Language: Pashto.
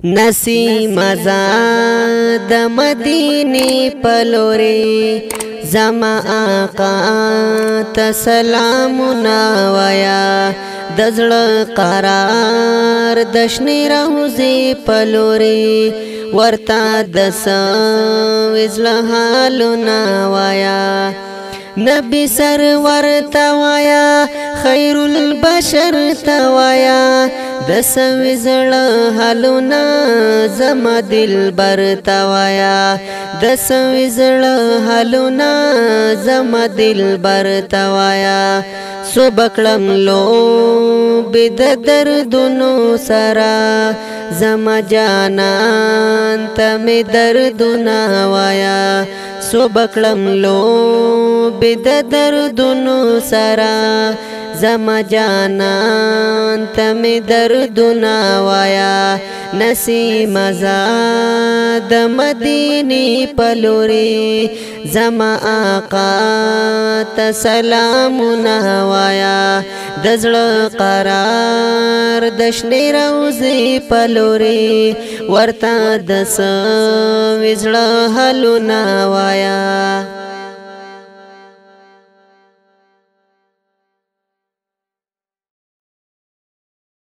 نسی مزا د مدینی پلوری زما آقا ته سلامونه وایا د زړه قرار د شنې روضې پلوری ورته د زړه حالونه وایا نبی سرور توایا خیر البشر توایا د زړه حالونه زما دلبر توایا د زړه حالونه زما دلبر توایا سوبکړم لو بد دردونو سرا زما جانان ته می دردونه وایا سوبکړم لو بد دردونو سرا زما جانان ته می دردونه وایا نسی مزا د مدینی پلوری زما آقا ته سلامونه وایا د زړه قرار د شنې روضې پلوری ورته د زړه حالونه وایا